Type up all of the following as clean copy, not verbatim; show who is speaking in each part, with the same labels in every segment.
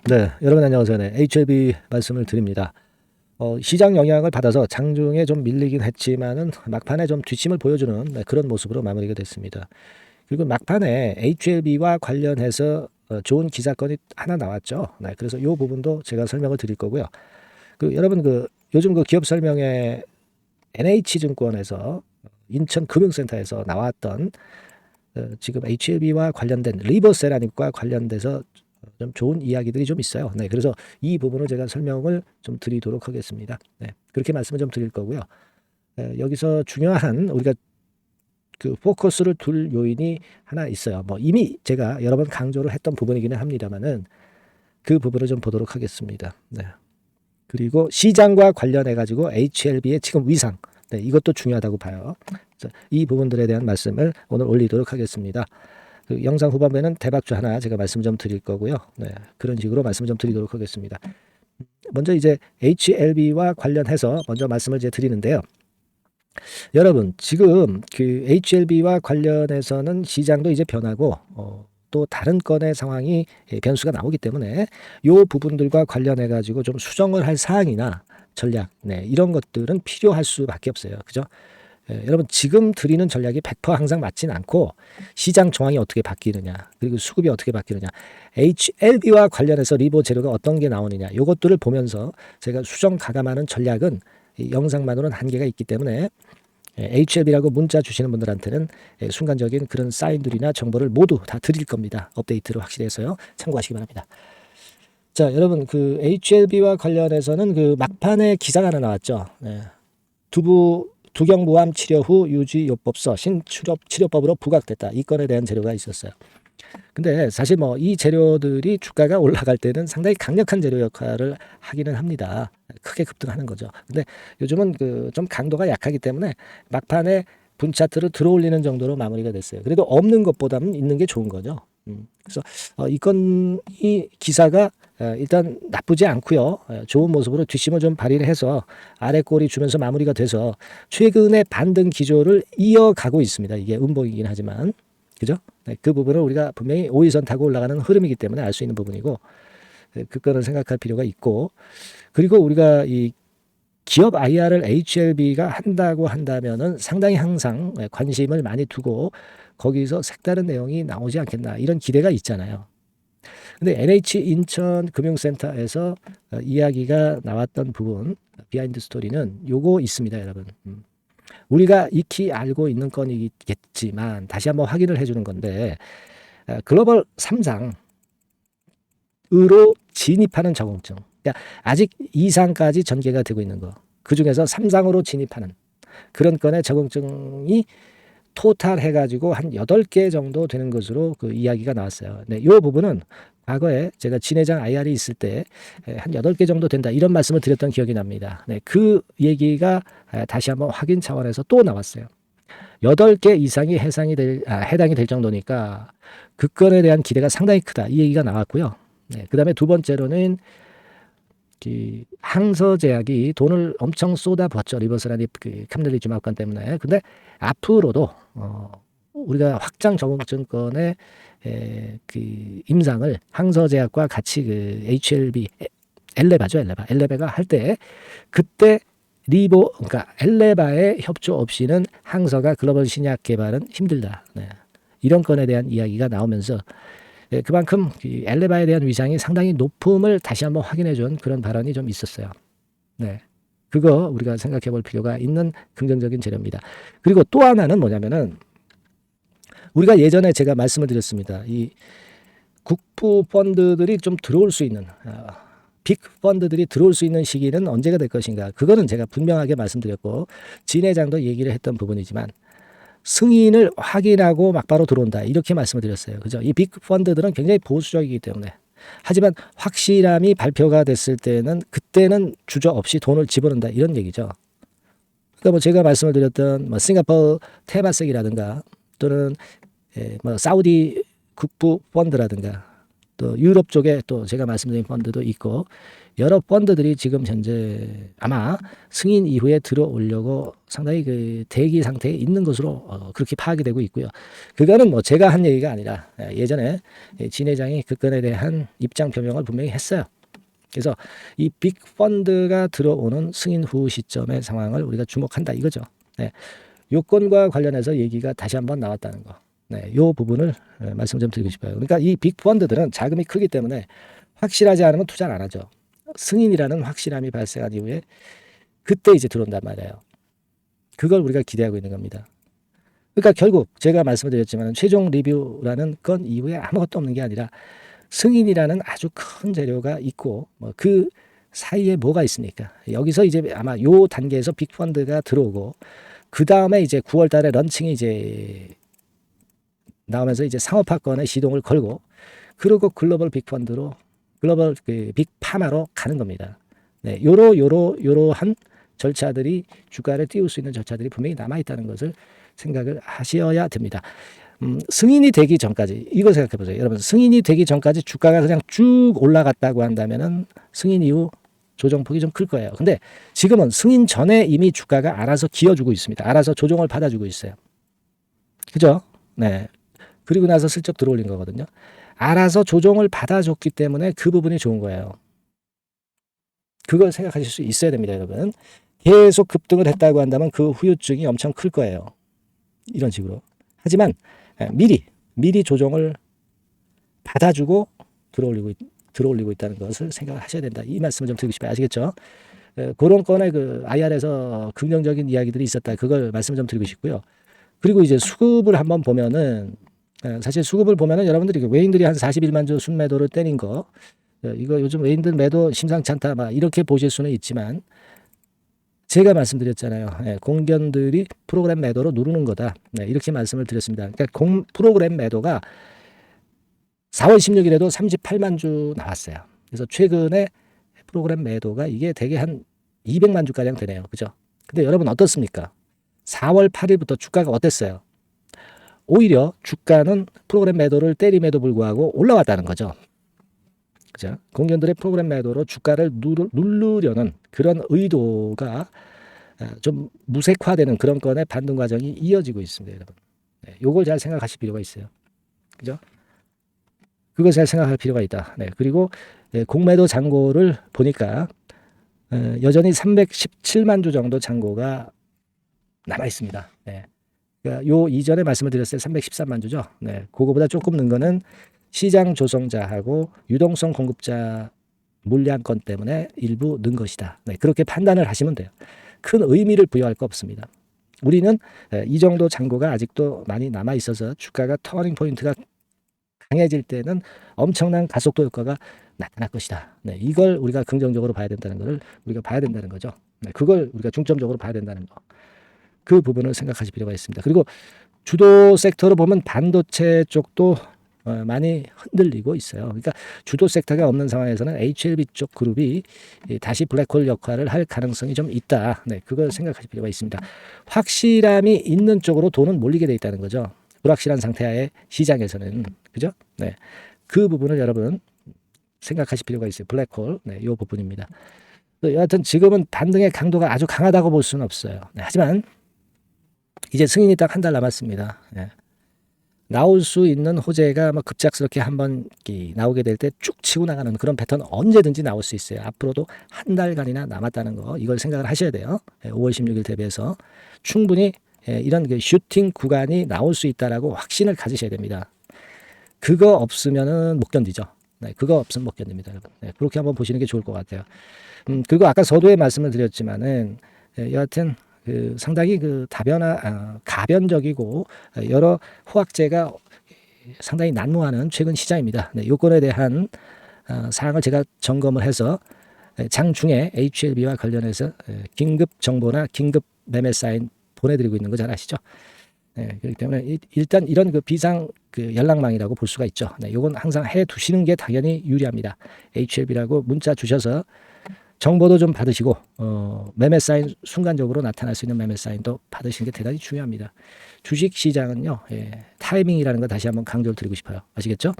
Speaker 1: 네, 여러분 안녕하세요. 네, HLB 말씀을 드립니다. 시장 영향을 받아서 장중에 좀 밀리긴 했지만은 막판에 좀 뒷심을 보여주는 그런 모습으로 마무리가 됐습니다. 그리고 막판에 HLB와 관련해서 좋은 기사건이 하나 나왔죠. 네, 그래서 이 부분도 제가 설명을 드릴 거고요. 여러분 요즘 기업 설명회 NH증권에서 인천금융센터에서 나왔던 지금 HLB와 관련된 리버세라믹과 관련돼서 좀 좋은 이야기들이 좀 있어요. 네, 그래서 이 부분을 제가 설명을 좀 드리도록 하겠습니다. 네, 그렇게 말씀을 좀 드릴 거고요. 여기서 중요한 우리가 포커스를 둘 요인이 하나 있어요. 뭐 이미 제가 여러 번 강조를 했던 부분이기는 합니다만은 그 부분을 좀 보도록 하겠습니다. 네. 그리고 시장과 관련해 가지고 HLB의 지금 위상, 네, 이것도 중요하다고 봐요. 이 부분들에 대한 말씀을 오늘 올리도록 하겠습니다. 영상 후반부에는 대박주 하나 제가 말씀 좀 드릴 거고요. 네, 그런 식으로 말씀 좀 드리도록 하겠습니다. 먼저 이제 HLB와 관련해서 먼저 말씀을 이제 드리는데요. 여러분 지금 HLB와 관련해서는 시장도 이제 변하고 또 다른 건의 상황이 변수가 나오기 때문에 이 부분들과 관련해 가지고 좀 수정을 할 사항이나 전략, 네, 이런 것들은 필요할 수밖에 없어요. 그죠? 여러분 지금 드리는 전략이 100% 항상 맞지는 않고 시장 정황이 어떻게 바뀌느냐, 그리고 수급이 어떻게 바뀌느냐, HLB와 관련해서 리보 재료가 어떤 게 나오느냐, 이것들을 보면서 제가 수정 가감하는 전략은 이 영상만으로는 한계가 있기 때문에 HLB라고 문자 주시는 분들한테는 순간적인 그런 사인들이나 정보를 모두 다 드릴 겁니다. 업데이트를 확실히 해서요. 참고하시기 바랍니다. 자, 여러분 HLB와 관련해서는 막판에 기사가 하나 나왔죠. 네. 두경부암 치료 후 유지요법서 신치료법으로 부각됐다. 이 건에 대한 재료가 있었어요. 근데 사실 이 재료들이 주가가 올라갈 때는 상당히 강력한 재료 역할을 하기는 합니다. 크게 급등하는 거죠. 근데 요즘은 좀 강도가 약하기 때문에 막판에 분차트를 들어올리는 정도로 마무리가 됐어요. 그래도 없는 것보다는 있는 게 좋은 거죠. 그래서 이 기사가 일단 나쁘지 않고요. 좋은 모습으로 뒷심을 좀 발휘를 해서 아래 꼬리 주면서 마무리가 돼서 최근의 반등 기조를 이어가고 있습니다. 이게 음봉이긴 하지만. 그죠? 네, 그 부분을 우리가 분명히 5일선 타고 올라가는 흐름이기 때문에 알 수 있는 부분이고, 그거는 생각할 필요가 있고, 그리고 우리가 이 기업 IR을 HLB가 한다고 한다면은 상당히 항상 관심을 많이 두고 거기서 색다른 내용이 나오지 않겠나 이런 기대가 있잖아요. 근데 NH 인천 금융센터에서 이야기가 나왔던 부분, 비하인드 스토리는 요거 있습니다, 여러분. 우리가 익히 알고 있는 건이겠지만 다시 한번 확인을 해주는 건데 글로벌 3상으로 진입하는 저공증, 그러니까 아직 2상까지 전개가 되고 있는 거, 그중에서 3상으로 진입하는 그런 건의 저공증이 토탈 해가지고 한 8개 정도 되는 것으로 이야기가 나왔어요. 네, 이 부분은 과거에 제가 진회장 IR이 있을 때 한 8개 정도 된다 이런 말씀을 드렸던 기억이 납니다. 네, 그 얘기가 다시 한번 확인 차원에서 또 나왔어요. 8개 이상이 해당이 될 정도니까 그 건에 대한 기대가 상당히 크다 이 얘기가 나왔고요. 네, 그 다음에 두 번째로는 항서제약이 돈을 엄청 쏟아부었죠. 리버스라니 캄들리주마건 때문에. 근데 앞으로도 우리가 확장 저공증권의 임상을 항서제약과 같이 HLB 엘레바가 할 때 그때 그러니까 엘레바의 협조 없이는 항서가 글로벌 신약 개발은 힘들다. 네. 이런 건에 대한 이야기가 나오면서 그만큼 엘레바에 대한 위상이 상당히 높음을 다시 한번 확인해 준 그런 발언이 좀 있었어요. 네. 그거 우리가 생각해 볼 필요가 있는 긍정적인 재료입니다. 그리고 또 하나는 뭐냐면은 우리가 예전에 제가 말씀을 드렸습니다. 이 국부 펀드들이 좀 들어올 수 있는 빅 펀드들이 들어올 수 있는 시기는 언제가 될 것인가. 그거는 제가 분명하게 말씀드렸고 진 회장도 얘기를 했던 부분이지만 승인을 확인하고 막바로 들어온다. 이렇게 말씀을 드렸어요. 그죠? 이 빅 펀드들은 굉장히 보수적이기 때문에. 하지만 확실함이 발표가 됐을 때는 그때는 주저없이 돈을 집어넣는다. 이런 얘기죠. 그러니까 제가 말씀을 드렸던 싱가포르 테마섹이라든가 또는 사우디 국부 펀드라든가 또 유럽 쪽에 또 제가 말씀드린 펀드도 있고 여러 펀드들이 지금 현재 아마 승인 이후에 들어오려고 상당히 그 대기 상태에 있는 것으로 그렇게 파악이 되고 있고요. 그거는 뭐 제가 한 얘기가 아니라 예전에 진 회장이 그 건에 대한 입장 표명을 분명히 했어요. 그래서 이 빅 펀드가 들어오는 승인 후 시점의 상황을 우리가 주목한다 이거죠. 네. 요건과 관련해서 얘기가 다시 한번 나왔다는 거. 네, 요 부분을 말씀 좀 드리고 싶어요. 그러니까 이 빅 펀드들은 자금이 크기 때문에 확실하지 않으면 투자를 안 하죠. 승인이라는 확실함이 발생한 이후에 그때 이제 들어온단 말이에요. 그걸 우리가 기대하고 있는 겁니다. 그러니까 결국 제가 말씀을 드렸지만 최종 리뷰라는 건 이후에 아무것도 없는 게 아니라 승인이라는 아주 큰 재료가 있고 뭐 그 사이에 뭐가 있습니까? 여기서 이제 아마 요 단계에서 빅 펀드가 들어오고 그 다음에 이제 9월 달에 런칭이 이제 나오면서 이제 상업화권에 시동을 걸고 그리고 글로벌 빅 펀드로 글로벌 그 빅 파마로 가는 겁니다. 네, 요러한 절차들이 주가를 띄울 수 있는 절차들이 분명히 남아 있다는 것을 생각을 하셔야 됩니다. 승인이 되기 전까지 이거 생각해 보세요. 여러분 승인이 되기 전까지 주가가 그냥 쭉 올라갔다고 한다면은 승인 이후 조정폭이 좀 클 거예요. 근데 지금은 승인 전에 이미 주가가 알아서 기어주고 있습니다. 알아서 조정을 받아주고 있어요. 그죠? 네. 그리고 나서 슬쩍 들어올린 거거든요. 알아서 조정을 받아줬기 때문에 그 부분이 좋은 거예요. 그걸 생각하실 수 있어야 됩니다, 여러분. 계속 급등을 했다고 한다면 그 후유증이 엄청 클 거예요. 이런 식으로. 하지만 미리 조정을 받아주고 들어올리고 있다는 것을 생각을 하셔야 된다. 이 말씀을 좀 드리고 싶어요. 아시겠죠? 그런 건에 그 IR에서 긍정적인 이야기들이 있었다. 그걸 말씀을 좀 드리고 싶고요. 그리고 이제 수급을 한번 보면은 사실 수급을 보면은 여러분들이 외인들이 한 41만 주 순매도를 때린 거 이거 요즘 외인들 매도 심상치 않다 막 이렇게 보실 수는 있지만 제가 말씀드렸잖아요. 네, 공견들이 프로그램 매도로 누르는 거다. 네, 이렇게 말씀을 드렸습니다. 그러니까 프로그램 매도가 4월 16일에도 38만 주 나왔어요. 그래서 최근에 프로그램 매도가 이게 대개 한 200만 주가량 되네요. 그죠? 근데 여러분 어떻습니까? 4월 8일부터 주가가 어땠어요? 오히려 주가는 프로그램 매도를 때림에도 불구하고 올라왔다는 거죠. 그죠? 공견들의 프로그램 매도로 주가를 누르려는 그런 의도가 좀 무색화되는 그런 건의 반등 과정이 이어지고 있습니다, 여러분. 네, 요걸 잘 생각하실 필요가 있어요. 그죠? 그것을 생각할 필요가 있다. 네, 그리고 공매도 잔고를 보니까 여전히 317만 주 정도 잔고가 남아 있습니다. 네. 그러니까 요 이전에 말씀을 드렸을 때 313만 주죠. 네, 그거보다 조금 는 거는 시장 조성자하고 유동성 공급자 물량권 때문에 일부 는 것이다. 네, 그렇게 판단을 하시면 돼요. 큰 의미를 부여할 거 없습니다. 우리는 이 정도 잔고가 아직도 많이 남아 있어서 주가가 터닝 포인트가 강해질 때는 엄청난 가속도 효과가 나타날 것이다. 네, 이걸 우리가 긍정적으로 봐야 된다는 것을 우리가 봐야 된다는 거죠. 네, 그걸 우리가 중점적으로 봐야 된다는 거. 그 부분을 생각하실 필요가 있습니다. 그리고 주도 섹터로 보면 반도체 쪽도 많이 흔들리고 있어요. 그러니까 주도 섹터가 없는 상황에서는 HLB 쪽 그룹이 다시 블랙홀 역할을 할 가능성이 좀 있다. 네, 그걸 생각하실 필요가 있습니다. 확실함이 있는 쪽으로 돈은 몰리게 돼 있다는 거죠. 불확실한 상태의 시장에서는. 그죠? 네. 그 부분을 여러분 생각하실 필요가 있어요. 블랙홀. 네, 이 부분입니다. 여하튼 지금은 반등의 강도가 아주 강하다고 볼 수는 없어요. 네, 하지만 이제 승인이 딱 한 달 남았습니다. 네. 나올 수 있는 호재가 뭐 급작스럽게 한번 나오게 될 때 쭉 치고 나가는 그런 패턴 언제든지 나올 수 있어요. 앞으로도 한 달간이나 남았다는 거 이걸 생각을 하셔야 돼요. 5월 16일 대비해서 충분히 이런 그 슈팅 구간이 나올 수 있다라고 확신을 가지셔야 됩니다. 그거 없으면은 못 견디죠. 네, 그거 없으면 못 견딥니다, 여러분. 네, 그렇게 한번 보시는 게 좋을 것 같아요. 그리고 아까 서두에 말씀을 드렸지만은 여하튼 그 상당히 그 가변적이고 여러 호황제가 상당히 난무하는 최근 시장입니다. 네, 요건에 대한 사항을 제가 점검을 해서 장중에 HLB와 관련해서 긴급 정보나 긴급 매매 사인 보내드리고 있는 거 잘 아시죠? 네, 그렇기 때문에 일단 이런 그 비상 그 연락망이라고 볼 수가 있죠. 네, 요건 항상 해 두시는 게 당연히 유리합니다. HLB라고 문자 주셔서 정보도 좀 받으시고 매매 사인 순간적으로 나타날 수 있는 매매 사인도 받으시는 게 대단히 중요합니다. 주식 시장은요, 타이밍이라는 거 다시 한번 강조를 드리고 싶어요. 아시겠죠?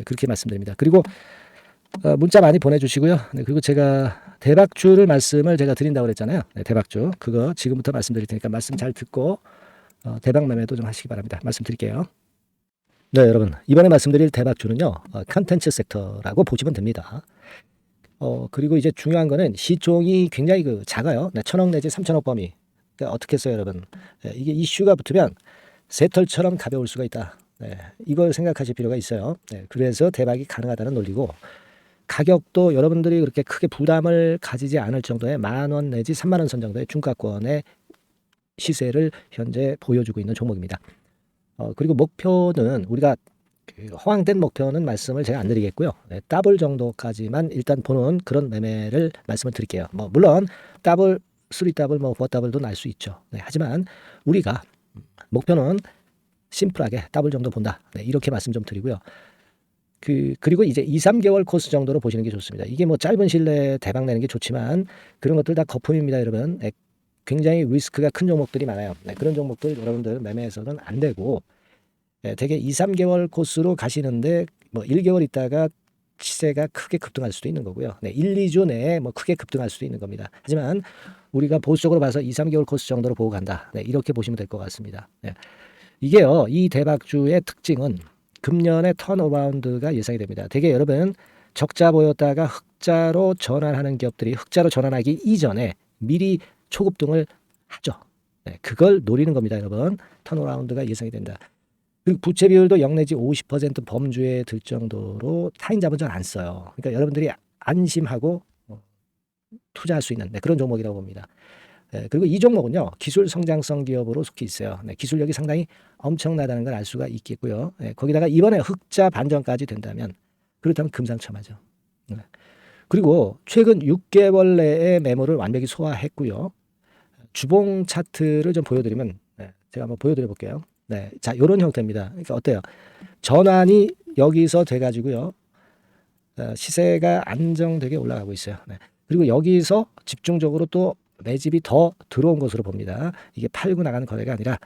Speaker 1: 그렇게 말씀드립니다. 그리고 문자 많이 보내주시고요. 네, 그리고 제가 대박주를 말씀을 제가 드린다고 그랬잖아요. 네, 대박주 그거 지금부터 말씀드릴 테니까 말씀 잘 듣고 대박 매매도 좀 하시기 바랍니다. 말씀드릴게요. 네, 여러분 이번에 말씀드릴 대박주는요, 컨텐츠 섹터라고 보시면 됩니다. 그리고 이제 중요한 거는 시총이 굉장히 작아요. 네, 1,000억 내지 3,000억 범위. 그러니까 어떻게 했어요, 여러분? 네, 이게 이슈가 붙으면 새털처럼 가벼울 수가 있다. 네, 이걸 생각하실 필요가 있어요. 네, 그래서 대박이 가능하다는 논리고, 가격도 여러분들이 그렇게 크게 부담을 가지지 않을 정도의 10,000원 내지 30,000원 선 정도의 중가권의 시세를 현재 보여주고 있는 종목입니다. 그리고 목표는 우리가 허황된 목표는 말씀을 제가 안 드리겠고요. 네, 더블 정도까지만 일단 보는 그런 매매를 말씀을 드릴게요. 뭐 물론 더블, 3더블, 뭐 4더블도 날 수 있죠. 네, 하지만 우리가 목표는 심플하게 더블 정도 본다. 네, 이렇게 말씀 좀 드리고요. 그리고 이제 2, 3개월 코스 정도로 보시는 게 좋습니다. 이게 뭐 짧은 시일 내에 대박 내는 게 좋지만 그런 것들 다 거품입니다, 여러분. 네, 굉장히 리스크가 큰 종목들이 많아요. 네, 그런 종목들 여러분들 매매해서는 안 되고, 네, 되게 2, 3개월 코스로 가시는데 뭐 1개월 있다가 시세가 크게 급등할 수도 있는 거고요. 네, 1, 2주 내에 뭐 크게 급등할 수도 있는 겁니다. 하지만 우리가 보수적으로 봐서 2, 3개월 코스 정도로 보고 간다. 네, 이렇게 보시면 될 것 같습니다. 네. 이게요, 이 대박주의 특징은 금년에 턴어라운드가 예상이 됩니다. 되게 여러분 적자 보였다가 흑자로 전환하는 기업들이 흑자로 전환하기 이전에 미리 초급등을 하죠. 네, 그걸 노리는 겁니다, 여러분. 턴어라운드가 예상이 된다. 그리고 부채 비율도 0 내지 50% 범주에 들 정도로 타인 자본 잘 안 써요. 그러니까 여러분들이 안심하고 투자할 수 있는 그런 종목이라고 봅니다. 그리고 이 종목은요, 기술 성장성 기업으로 속해 있어요. 네, 기술력이 상당히 엄청나다는 걸 알 수가 있겠고요. 네, 거기다가 이번에 흑자 반전까지 된다면, 그렇다면 금상첨화죠. 네. 그리고 최근 6개월 내에 매물을 완벽히 소화했고요. 주봉 차트를 좀 보여드리면, 제가 한번 보여드려 볼게요. 네, 자, 이런 형태입니다. 그러니까 어때요? 전환이 여기서 돼가지고요, 시세가 안정되게 올라가고 있어요. 네. 그리고 여기서 집중적으로 또 매집이 더 들어온 것으로 봅니다. 이게 팔고 나가는 거래가 아니라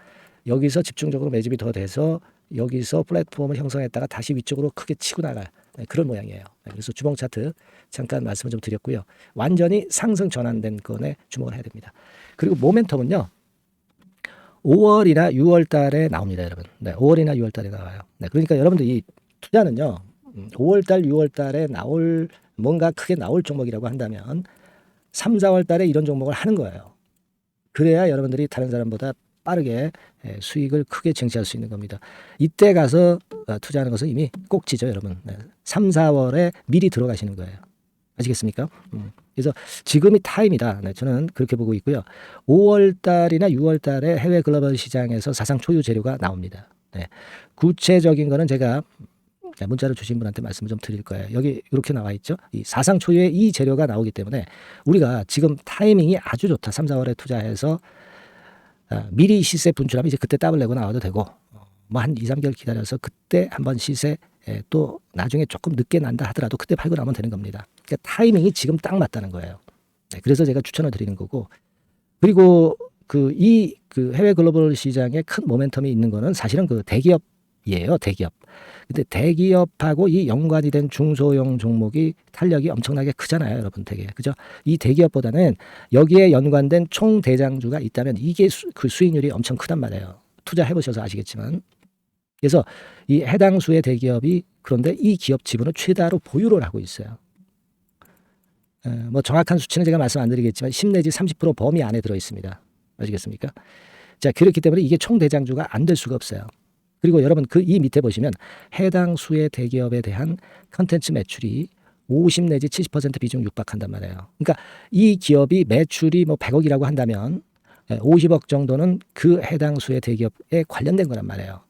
Speaker 1: 여기서 집중적으로 매집이 더 돼서 여기서 플랫폼을 형성했다가 다시 위쪽으로 크게 치고 나갈 그런 모양이에요. 그래서 주봉 차트 잠깐 말씀을 좀 드렸고요. 완전히 상승 전환된 건에 주목을 해야 됩니다. 그리고 모멘텀은요, 5월이나 6월 달에 나옵니다, 여러분. 네, 5월이나 6월 달에 나와요. 네, 그러니까 여러분들 이 투자는요, 5월 달, 6월 달에 뭔가 크게 나올 종목이라고 한다면 3, 4월 달에 이런 종목을 하는 거예요. 그래야 여러분들이 다른 사람보다 빠르게 수익을 크게 쟁취할 수 있는 겁니다. 이때 가서 투자하는 것은 이미 꼭지죠, 여러분. 3, 4월에 미리 들어가시는 거예요. 아시겠습니까? 그래서 지금이 타임이다. 네, 저는 그렇게 보고 있고요. 5월 달이나 6월 달에 해외 글로벌 시장에서 사상 초유 재료가 나옵니다. 네, 구체적인 거는 제가 문자를 주신 분한테 말씀을 좀 드릴 거예요. 여기 이렇게 나와 있죠. 이 사상 초유의 이 재료가 나오기 때문에 우리가 지금 타이밍이 아주 좋다. 3, 4월에 투자해서 미리 시세 분출하면 이제 그때 더블 내고 나와도 되고, 뭐 한 2, 3개월 기다려서 그때 한번 시세 또 나중에 조금 늦게 난다 하더라도 그때 팔고 나면 되는 겁니다. 그러니까 타이밍이 지금 딱 맞다는 거예요. 네, 그래서 제가 추천을 드리는 거고, 그리고 그 해외 글로벌 시장에 큰 모멘텀이 있는 거는 사실은 그 대기업이에요. 대기업. 근데 대기업하고 이 연관이 된 중소형 종목이 탄력이 엄청나게 크잖아요, 여러분. 되게 그죠? 이 대기업보다는 여기에 연관된 총 대장주가 있다면 이게 그 수익률이 엄청 크단 말이에요. 투자해 보셔서 아시겠지만. 그래서 이 해당 수의 대기업이 그런데 이 기업 지분을 최다로 보유를 하고 있어요. 뭐 정확한 수치는 제가 말씀 안 드리겠지만 10 내지 30% 범위 안에 들어 있습니다. 아시겠습니까? 자, 그렇기 때문에 이게 총 대장주가 안 될 수가 없어요. 그리고 여러분 이 밑에 보시면 해당 수의 대기업에 대한 컨텐츠 매출이 50 내지 70% 비중 육박한단 말이에요. 그러니까 이 기업이 매출이 뭐 100억이라고 한다면 50억 정도는 그 해당 수의 대기업에 관련된 거란 말이에요.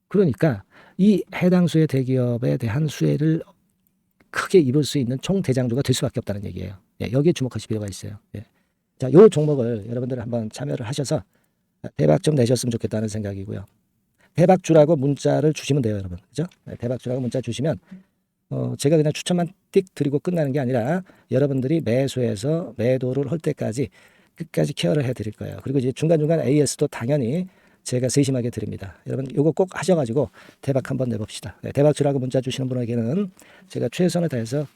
Speaker 1: 그러니까 이 해당 수의 대기업에 대한 수혜를 크게 입을 수 있는 총 대장주가 될 수밖에 없다는 얘기예요. 여기에 주목하실 필요가 있어요. 자, 이 종목을 여러분들 한번 참여를 하셔서 대박 좀 내셨으면 좋겠다는 생각이고요. 대박주라고 문자를 주시면 돼요, 여러분. 그죠? 대박주라고 문자 주시면 제가 그냥 추천만 띡 드리고 끝나는 게 아니라 여러분들이 매수해서 매도를 할 때까지 끝까지 케어를 해드릴 거예요. 그리고 이제 중간중간 AS도 당연히 제가 세심하게 드립니다. 여러분 이거 꼭 하셔가지고 대박 한번 내봅시다. 네, 대박 주라고 문자 주시는 분에게는 제가 최선을 다해서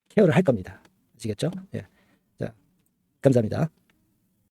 Speaker 1: 케어를 할 겁니다. 아시겠죠? 예. 자, 감사합니다.